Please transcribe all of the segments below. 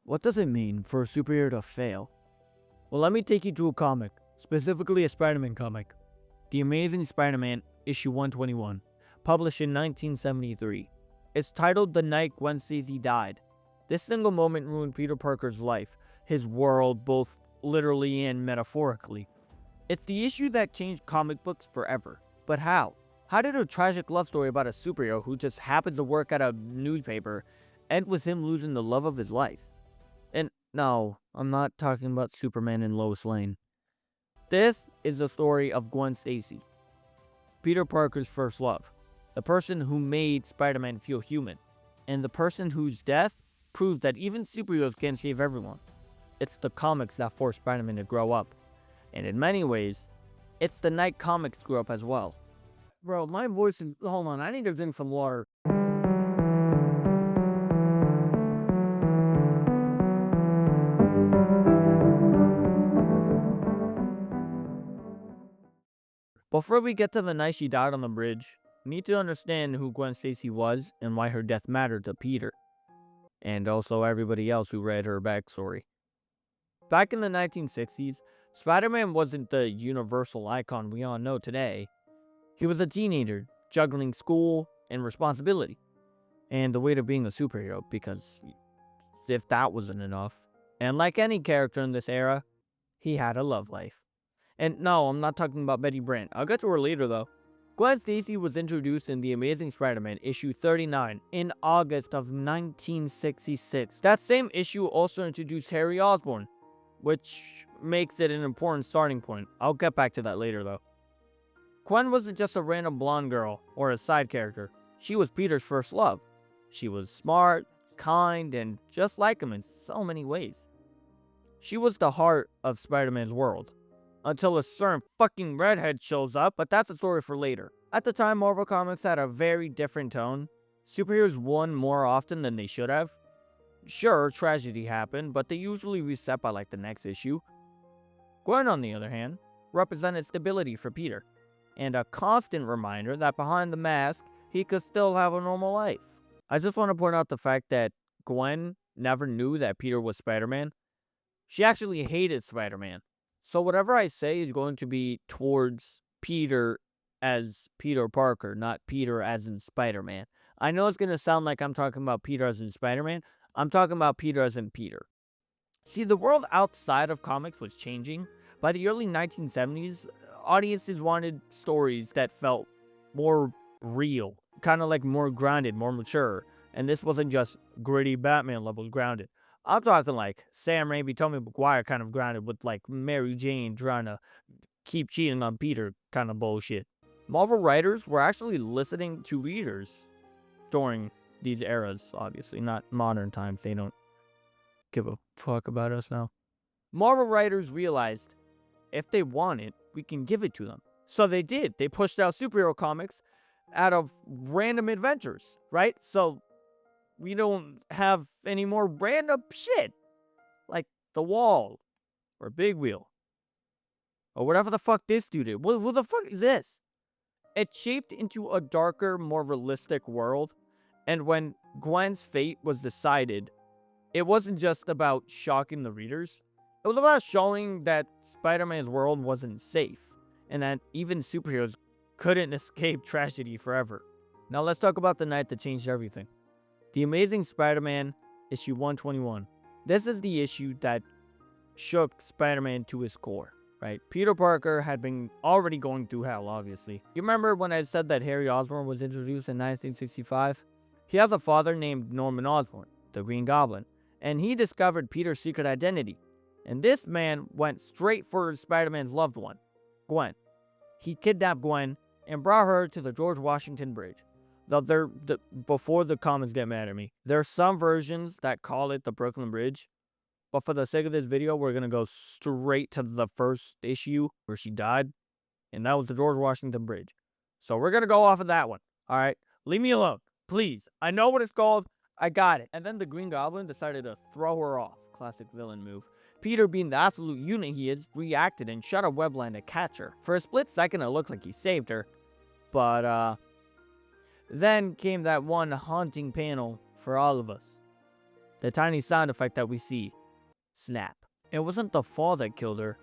What does it mean for a superhero to fail? Well, let me take you to a comic, specifically a Spider-Man comic. The Amazing Spider-Man, issue 121, published in 1973. It's titled The Night Gwen Stacy Died. This single moment ruined Peter Parker's life, his world, both literally and metaphorically. It's the issue that changed comic books forever. But how? How did a tragic love story about a superhero who just happens to work at a newspaper end with him losing the love of his life? And no, I'm not talking about Superman and Lois Lane. This is the story of Gwen Stacy, Peter Parker's first love, the person who made Spider-Man feel human, and the person whose death proves that even superheroes can't save everyone. It's the comics that forced Spider-Man to grow up, and in many ways, it's the Night comics grew up as well. Bro, my voice is... Hold on, I need to drink some water. Before we get to the night she died on the bridge, we need to understand who Gwen Stacy was and why her death mattered to Peter, and also everybody else who read her backstory. Back in the 1960s, Spider-Man wasn't the universal icon we all know today. He was a teenager, juggling school and responsibility, and the weight of being a superhero, because if that wasn't enough. And like any character in this era, he had a love life. And no, I'm not talking about Betty Brant. I'll get to her later though. Gwen Stacy was introduced in The Amazing Spider-Man issue 39 in August of 1966. That same issue also introduced Harry Osborn, which makes it an important starting point. I'll get back to that later though. Gwen wasn't just a random blonde girl or a side character. She was Peter's first love. She was smart, kind, and just like him in so many ways. She was the heart of Spider-Man's world. Until a certain fucking redhead shows up, but that's a story for later. At the time, Marvel Comics had a very different tone. Superheroes won more often than they should have. Sure, tragedy happened, but they usually reset by like the next issue. Gwen, on the other hand, represented stability for Peter, and a constant reminder that behind the mask, he could still have a normal life. I just want to point out the fact that Gwen never knew that Peter was Spider-Man. She actually hated Spider-Man. So whatever I say is going to be towards Peter as Peter Parker, not Peter as in Spider-Man. I know it's going to sound like I'm talking about Peter as in Spider-Man. I'm talking about Peter as in Peter. See, the world outside of comics was changing. By the early 1970s, audiences wanted stories that felt more real, kind of like more grounded, more mature. And this wasn't just gritty Batman level grounded. I'm talking like Sam Raimi, Tobey Maguire kind of grounded with like Mary Jane trying to keep cheating on Peter kind of bullshit. Marvel writers were actually listening to readers during these eras, obviously, not modern times. They don't give a fuck about us now. Marvel writers realized if they want it, we can give it to them. So they did. They pushed out superhero comics out of random adventures, right? So we don't have any more random shit like The Wall or Big Wheel or whatever the fuck this dude did. What the fuck is this? It shaped into a darker, more realistic world, and when Gwen's fate was decided, it wasn't just about shocking the readers. It was about showing that Spider-Man's world wasn't safe and that even superheroes couldn't escape tragedy forever. Now let's talk about the night that changed everything. The Amazing Spider-Man, issue 121. This is the issue that shook Spider-Man to his core, right? Peter Parker had been already going through hell, obviously. You remember when I said that Harry Osborn was introduced in 1965? He has a father named Norman Osborn, the Green Goblin, and he discovered Peter's secret identity. And this man went straight for Spider-Man's loved one, Gwen. He kidnapped Gwen and brought her to the George Washington Bridge. Before the comments get mad at me, there are some versions that call it the Brooklyn Bridge, but for the sake of this video, we're going to go straight to the first issue where she died, and that was the George Washington Bridge. So we're going to go off of that one, alright? Leave me alone, please. I know what it's called, I got it. And then the Green Goblin decided to throw her off. Classic villain move. Peter, being the absolute unit he is, reacted and shot a webline to catch her. For a split second, it looked like he saved her, but then came that one haunting panel for all of us. The tiny sound effect that we see. Snap. It wasn't the fall that killed her.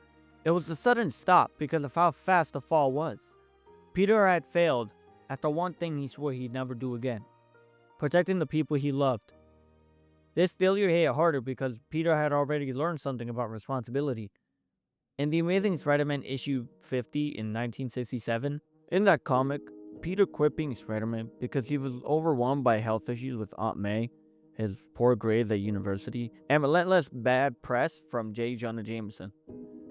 It was the sudden stop because of how fast the fall was. Peter had failed at the one thing he swore he'd never do again. Protecting the people he loved. This failure hit harder because Peter had already learned something about responsibility. In The Amazing Spider-Man issue 50 in 1967, in that comic, Peter quit being Spider-Man because he was overwhelmed by health issues with Aunt May, his poor grades at university, and relentless bad press from J. Jonah Jameson.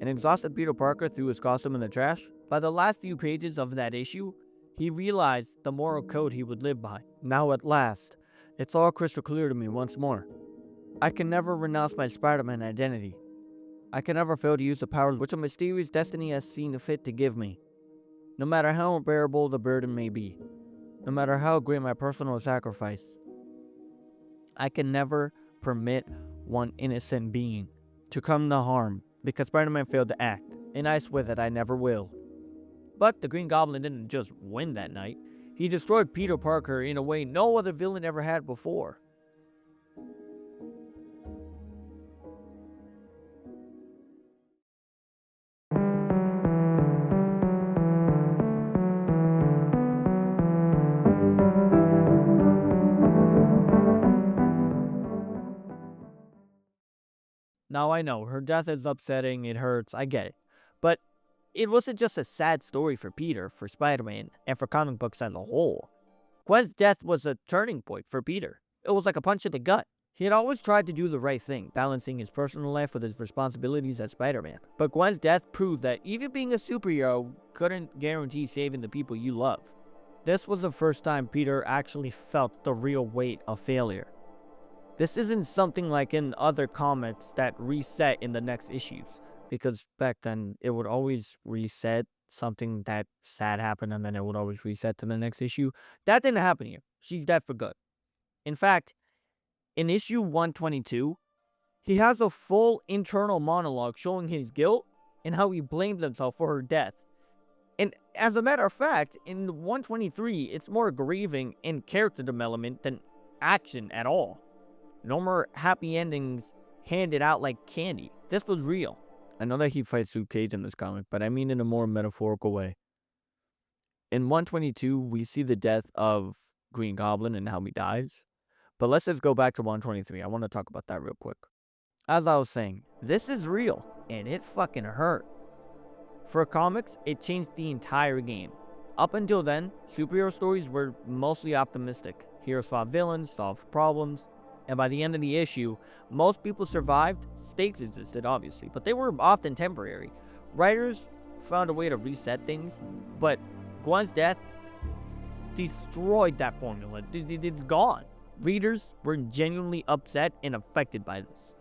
An exhausted Peter Parker threw his costume in the trash. By the last few pages of that issue, he realized the moral code he would live by. Now at last, it's all crystal clear to me once more. I can never renounce my Spider-Man identity. I can never fail to use the powers which a mysterious destiny has seen fit to give me. No matter how unbearable the burden may be, no matter how great my personal sacrifice, I can never permit one innocent being to come to harm because Spider-Man failed to act, and I swear that I never will. But the Green Goblin didn't just win that night. He destroyed Peter Parker in a way no other villain ever had before. Now I know, her death is upsetting, it hurts, I get it. But it wasn't just a sad story for Peter, for Spider-Man, and for comic books as a whole. Gwen's death was a turning point for Peter. It was like a punch in the gut. He had always tried to do the right thing, balancing his personal life with his responsibilities as Spider-Man. But Gwen's death proved that even being a superhero couldn't guarantee saving the people you love. This was the first time Peter actually felt the real weight of failure. This isn't something like in other comics that reset in the next issues, because back then it would always reset, something that sad happened and then it would always reset to the next issue. That didn't happen here. She's dead for good. In fact, in issue 122, he has a full internal monologue showing his guilt and how he blamed himself for her death. And as a matter of fact, in 123, it's more grieving and character development than action at all. No more happy endings handed out like candy. This was real. I know that he fights Luke Cage in this comic, but I mean in a more metaphorical way. In 122, we see the death of Green Goblin and how he dies. But let's just go back to 123. I want to talk about that real quick. As I was saying, this is real, and it fucking hurt. For comics, it changed the entire game. Up until then, superhero stories were mostly optimistic. Heroes fought villains, solved problems, and by the end of the issue, most people survived. Stakes existed, obviously, but they were often temporary. Writers found a way to reset things, but Gwen's death destroyed that formula. It's gone. Readers were genuinely upset and affected by this.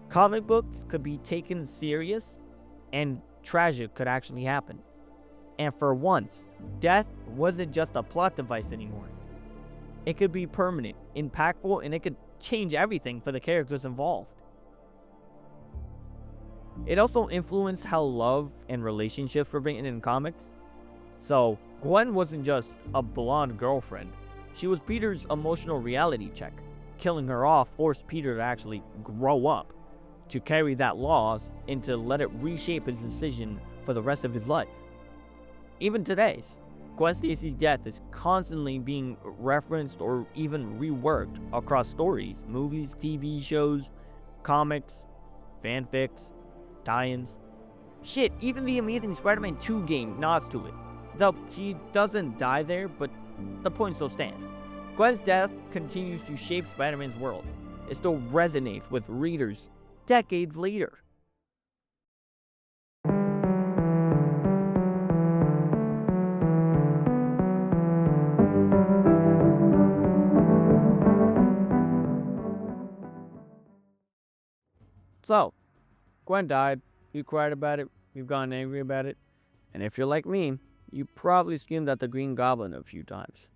Comic books could be taken serious, and tragic could actually happen. And for once, death wasn't just a plot device anymore. It could be permanent, impactful, and it could change everything for the characters involved. It also influenced how love and relationships were written in comics. So, Gwen wasn't just a blonde girlfriend. She was Peter's emotional reality check. Killing her off forced Peter to actually grow up, to carry that loss, and to let it reshape his decision for the rest of his life. Even today, Gwen Stacy's death is constantly being referenced or even reworked across stories, movies, TV shows, comics, fanfics, tie-ins. Shit, even the Amazing Spider-Man 2 game nods to it. Though she doesn't die there, but the point still stands. Gwen's death continues to shape Spider-Man's world. It still resonates with readers decades later. So, Gwen died, you cried about it, you've gotten angry about it, and if you're like me, you probably screamed at the Green Goblin a few times.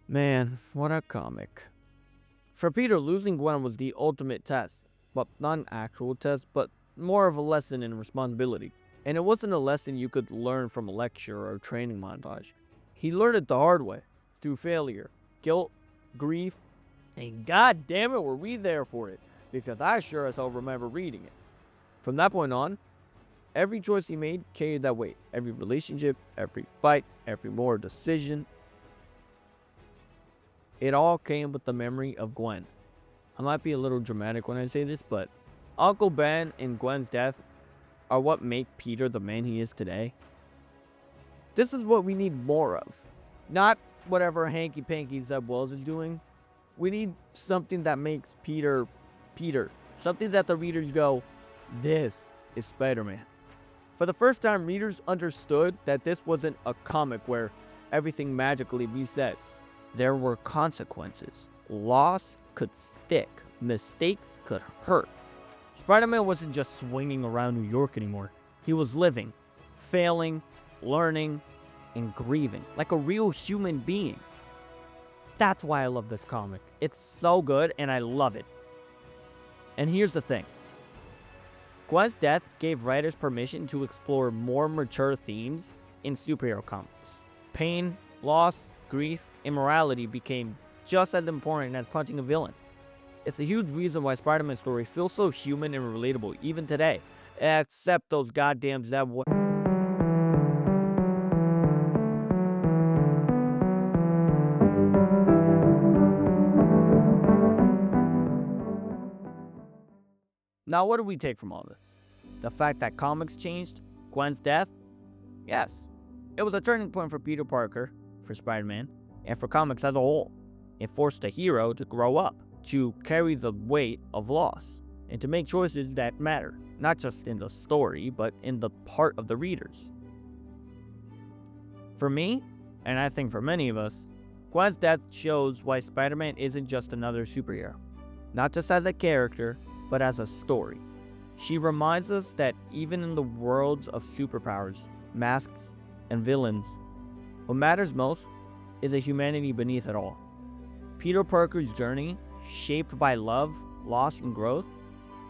Man, what a comic. For Peter, losing Gwen was the ultimate test. Well, not an actual test, but more of a lesson in responsibility. And it wasn't a lesson you could learn from a lecture or a training montage. He learned it the hard way, through failure, guilt, grief, And god damn it, were we there for it, because I sure as hell remember reading it. From that point on, every choice he made carried that weight. Every relationship, every fight, every moral decision, it all came with the memory of Gwen. I might be a little dramatic when I say this, but Uncle Ben and Gwen's death are what make Peter the man he is today. This is what we need more of. Not whatever hanky-panky Zeb Wells is doing. We need something that makes Peter, Peter. Something that the readers go, this is Spider-Man. For the first time, readers understood that this wasn't a comic where everything magically resets. There were consequences. Loss could stick. Mistakes could hurt. Spider-Man wasn't just swinging around New York anymore. He was living, failing, learning, and grieving like a real human being. That's why I love this comic. It's so good and I love it. And here's the thing. Gwen's death gave writers permission to explore more mature themes in superhero comics. Pain, loss, grief, and morality became just as important as punching a villain. It's a huge reason why Spider-Man's story feels so human and relatable even today. Except those goddamn Zeb. Now, what do we take from all this? The fact that comics changed? Gwen's death? Yes. It was a turning point for Peter Parker, for Spider-Man, and for comics as a whole. It forced a hero to grow up, to carry the weight of loss, and to make choices that matter, not just in the story, but in the part of the readers. For me, and I think for many of us, Gwen's death shows why Spider-Man isn't just another superhero. Not just as a character, but as a story. She reminds us that even in the worlds of superpowers, masks, and villains, what matters most is the humanity beneath it all. Peter Parker's journey, shaped by love, loss, and growth,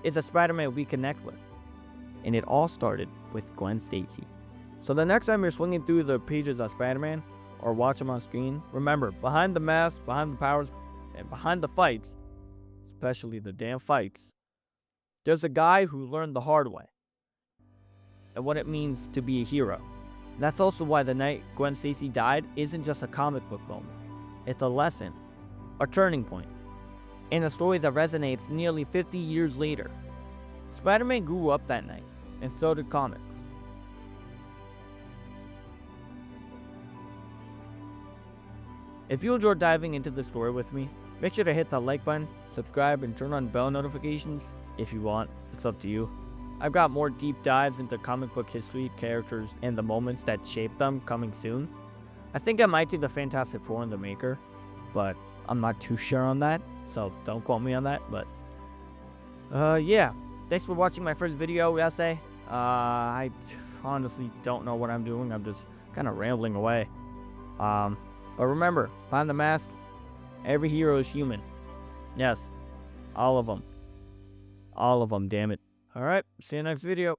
is a Spider-Man we connect with. And it all started with Gwen Stacy. So the next time you're swinging through the pages of Spider-Man, or watch him on screen, remember, behind the mask, behind the powers, and behind the fights, especially the damn fights, there's a guy who learned the hard way, and what it means to be a hero. That's also why the night Gwen Stacy died isn't just a comic book moment. It's a lesson, a turning point, and a story that resonates nearly 50 years later. Spider-Man grew up that night, and so did comics. If you enjoyed diving into the story with me, make sure to hit that like button, subscribe, and turn on bell notifications if you want. It's up to you. I've got more deep dives into comic book history, characters, and the moments that shaped them coming soon. I think I might do the Fantastic Four and the Maker, but I'm not too sure on that, so don't quote me on that. But yeah, thanks for watching my first video essay. I honestly don't know what I'm doing. I'm just kind of rambling away. But remember, behind the mask, every hero is human. Yes, all of them. All of them, damn it. Alright, see you next video.